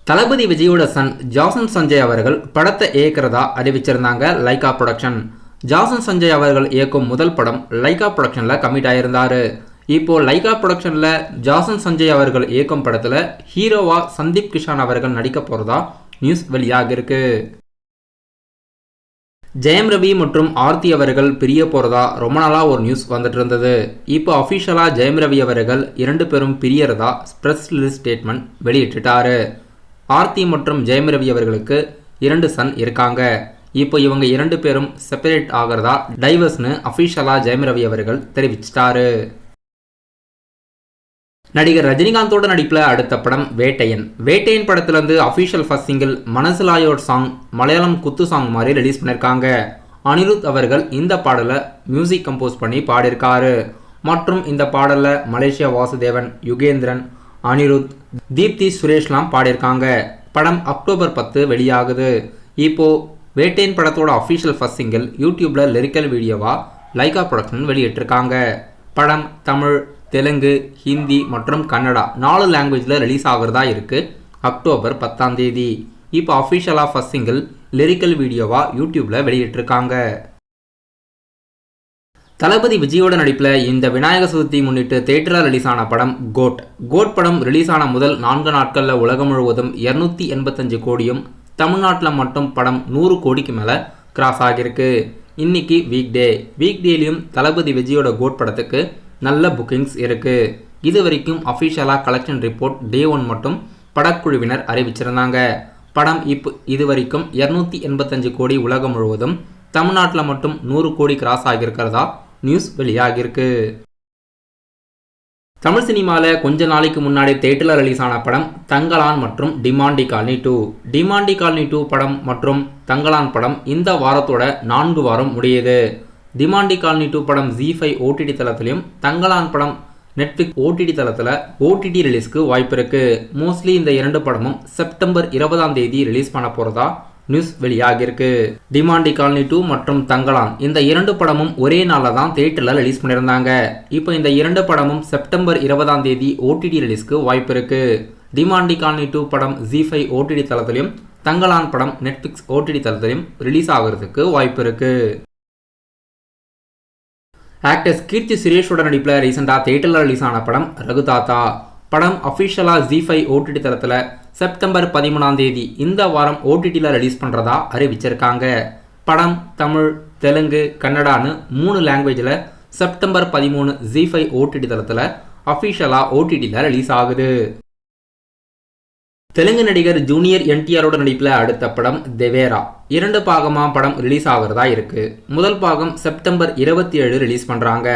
தளபதி விஜயோட Sun Jason Sanjay அவர்கள் படத்தை இயக்கிறதா அறிவிச்சிருந்தாங்க லைகா ப்ரொடக்ஷன். ஜாசன் சஞ்சய் அவர்கள் இயக்கும் முதல் படம் லைகா ப்ரொடக்ஷனில் கமிட் ஆயிருந்தாரு. இப்போ லைகா ப்ரொடக்ஷனில் ஜாசன் சஞ்சய் அவர்கள் இயக்கும் படத்தில் ஹீரோவா சந்தீப் கிஷான் அவர்கள் நடிக்க போகிறதா நியூஸ் வெளியாகிருக்கு. ஜெயம் ரவி மற்றும் ஆர்த்தி அவர்கள் பிரிய போகிறதா ரொம்ப நாளாக ஒரு நியூஸ் வந்துட்டு இருந்தது. இப்போ அஃபிஷியலாக ஜெயம் ரவி அவர்கள் 2 பேரும் பிரியறதா ப்ரெஸ் ரிலீஸ் ஸ்டேட்மெண்ட் வெளியிட்டுட்டாரு. ஆர்த்தி மற்றும் ஜெயம் ரவி அவர்களுக்கு 2 சன் இருக்காங்க. இப்போ இவங்க 2 பேரும் செப்பரேட் ஆகிறதா டைவர்ஸ்னு அஃபிஷியலாக ஜெயம் ரவி அவர்கள் தெரிவிச்சிட்டாரு. நடிகர் ரஜினிகாந்தோட நடிப்பில் அடுத்த படம் வேட்டையன். வேட்டையன் படத்திலிருந்து அஃபிஷியல் ஃபர்ஸ்ட் சிங்கிள் மனசிலாயோட சாங் மலையாளம் குத்து சாங் மாதிரி ரிலீஸ் பண்ணியிருக்காங்க. அனிருத் அவர்கள் இந்த பாடலை மியூசிக் கம்போஸ் பண்ணி பாடியிருக்காரு. மற்றும் இந்த பாடலில் மலேசியா வாசுதேவன், யுகேந்திரன், அனிருத், தீப்தி சுரேஷ்லாம் பாடியிருக்காங்க. படம் அக்டோபர் 10 வெளியாகுது. இப்போ வேட்டையன் படத்தோட அஃபிஷியல் ஃபர்ஸ்ட் சிங்கிள் யூடியூப்ல லிரிக்கல் வீடியோவா லைகா ப்ரொடக்ஷன் வெளியிட்டிருக்காங்க. படம் தமிழ், தெலுங்கு, ஹிந்தி மற்றும் கன்னடா 4 லாங்குவேஜில் ரிலீஸ் ஆகிறதா இருக்கு. அக்டோபர் 10 இப்போ அஃபிஷியலாக ஃபர்ஸ்ட் சிங்கிள் லிரிக்கல் வீடியோவா யூடியூப்ல வெளியிட்டிருக்காங்க. தளபதி விஜயோட நடிப்பில் இந்த விநாயகர் சதுர்த்தி முன்னிட்டு தியேட்டரில் ரிலீஸ் ஆன படம் கோட். கோட் படம் ரிலீஸ் ஆன முதல் 4 நாட்களில் உலகம் முழுவதும் 285 கோடியும், தமிழ்நாட்டில் மட்டும் படம் 100 கோடிக்கு மேலே கிராஸ் ஆகியிருக்கு. இன்னைக்கு வீக்டேலையும் தளபதி விஜயோட கோட் படத்துக்கு நல்ல புக்கிங்ஸ் இருக்கு. இது வரைக்கும் அஃபிஷியலாக கலெக்ஷன் ரிப்போர்ட் டே 1 மட்டும் படக்குழுவினர் அறிவிச்சிருந்தாங்க. படம் இது வரைக்கும் 285 கோடி உலகம் முழுவதும், தமிழ்நாட்டில் மட்டும் 100 கோடி கிராஸ் ஆகியிருக்கிறதா நியூஸ் வெளியாகிருக்கு. தமிழ் சினிமாவில் கொஞ்ச நாளைக்கு முன்னாடி தியேட்டரில் ரிலீஸ் ஆன படம் தங்கலான் மற்றும் டிமாண்டி காலனி 2. டிமாண்டி காலனி 2 படம் மற்றும் தங்கலான் படம் இந்த வாரத்தோட 4 வாரம் முடியுது. டிமாண்டி காலனி 2 படம் ZEE5 OTT தளத்திலையும், தங்கலான் படம் நெட்ஃப்ளிக்ஸ் OTT தளத்தில் OTT ரிலீஸ்க்கு வாய்ப்பு இருக்கு. மோஸ்ட்லி இந்த 2 படமும் செப்டம்பர் 20 ரிலீஸ் பண்ண போகிறதா நியூஸ் வெளியாகிருக்கு. டிமாண்டி காலனி 2 மற்றும் தங்கலான் இந்த 2 படமும் ஒரே நாளில் தான் தியேட்டரில் ரிலீஸ் பண்ணியிருந்தாங்க. இப்போ இந்த 2 படமும் செப்டம்பர் 20 OTT ரிலீஸ்க்கு வாய்ப்பு இருக்கு. டிமாண்டி காலனி 2 படம் ZEE5 OTT தளத்திலையும், தங்கலான் படம் நெட்ஃப்ளிக்ஸ் OTT தளத்திலையும் ரிலீஸ் ஆகிறதுக்கு வாய்ப்பு இருக்கு. ஆக்டர்ஸ் கீர்த்தி சுரேஷோட நடிப்பில் ரீசெண்டாக தியேட்டரில் ரிலீஸ் ஆன படம் ரகுதாத்தா. படம் அஃபிஷியலாக ZEE5 OTT தளத்தில் செப்டம்பர் 13 இந்த வாரம் OTTல ரிலீஸ் பண்ணுறதா அறிவிச்சிருக்காங்க. படம் தமிழ், தெலுங்கு, கன்னடான்னு 3 லாங்குவேஜில் செப்டம்பர் 13 ZEE5 OTT தளத்தில் அஃபிஷியலாக OTTல ரிலீஸ் ஆகுது. தெலுங்கு நடிகர் ஜூனியர் NTRோட நடிப்பில் அடுத்த படம் தேவேரா. 2 பாகமாக படம் ரிலீஸ் ஆகிறதா இருக்கு. முதல் பாகம் செப்டம்பர் 27 ரிலீஸ் பண்ணுறாங்க.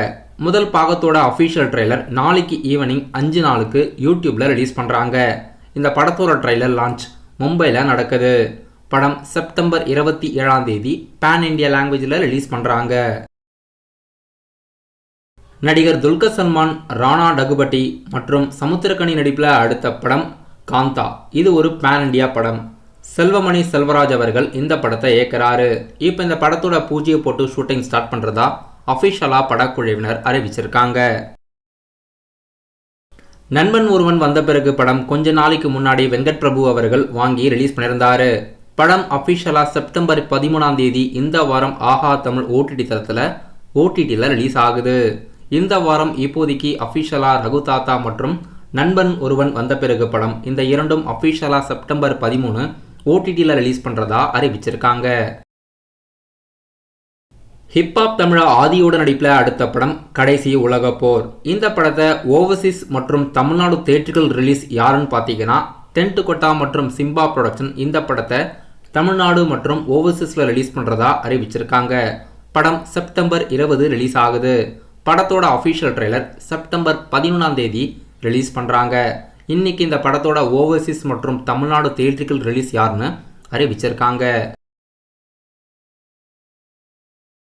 முதல் பாகத்தோட அஃபிஷியல் ட்ரெய்லர் நாளைக்கு ஈவினிங் 5 யூடியூப்ல ரிலீஸ் பண்ணுறாங்க. இந்த படத்தோட ட்ரெய்லர் லான்ச் மும்பையில் நடக்குது. படம் செப்டம்பர் 27 பேன் இண்டியா லாங்குவேஜில் ரிலீஸ் பண்ணுறாங்க. நடிகர் துல்கர் சல்மான், ராணா டகுபட்டி மற்றும் சமுத்திரக்கனி நடிப்பில் அடுத்த படம் காந்தா. இது ஒரு பேன் இண்டியா படம். செல்வமணி செல்வராஜ் அவர்கள் இந்த படத்தை இயக்குறாரு. இப்போ இந்த படத்தோட பூஜையை போட்டு ஷூட்டிங் ஸ்டார்ட் பண்ணுறதா அஃபிஷியலாக படக்குழுவினர் அறிவிச்சிருக்காங்க. நண்பன் ஒருவன் வந்த பிறகு படம் கொஞ்ச நாளைக்கு முன்னாடி வெங்கட் பிரபு அவர்கள் வாங்கி ரிலீஸ் பண்ணியிருந்தாரு. படம் அஃபிஷியலாக செப்டம்பர் 13 இந்த வாரம் ஆஹா தமிழ் OTT தளத்தில் OTTல ரிலீஸ் ஆகுது. இந்த வாரம் இப்போதைக்கு அஃபிஷியலாக ரகுதாத்தா மற்றும் நண்பன் ஒருவன் வந்த பிறகு படம் இந்த 2ம் அஃபிஷியலாக செப்டம்பர் 13 OTTல ரிலீஸ் பண்ணுறதா அறிவிச்சிருக்காங்க. ஹிப்ஹாப் தமிழா ஆதியோட நடிப்பில் அடுத்த படம் கடைசி உலக போர். இந்த படத்தை ஓவர்சீஸ் மற்றும் தமிழ்நாடு தியேட்டர்கள் ரிலீஸ் யாருன்னு பார்த்தீங்கன்னா டென்ட் கொட்டா மற்றும் சிம்பா ப்ரொடக்ஷன் இந்த படத்தை தமிழ்நாடு மற்றும் ஓவர்சீஸில் ரிலீஸ் பண்ணுறதா அறிவிச்சிருக்காங்க. படம் செப்டம்பர் 20 ரிலீஸ் ஆகுது. படத்தோட அஃபிஷியல் ட்ரெய்லர் செப்டம்பர் 11 ரிலீஸ் பண்ணுறாங்க. இன்னைக்கு இந்த படத்தோட ஓவர்சீஸ் மற்றும் தமிழ்நாடு தியேட்டர்கள் ரிலீஸ் யாருன்னு அறிவிச்சிருக்காங்க.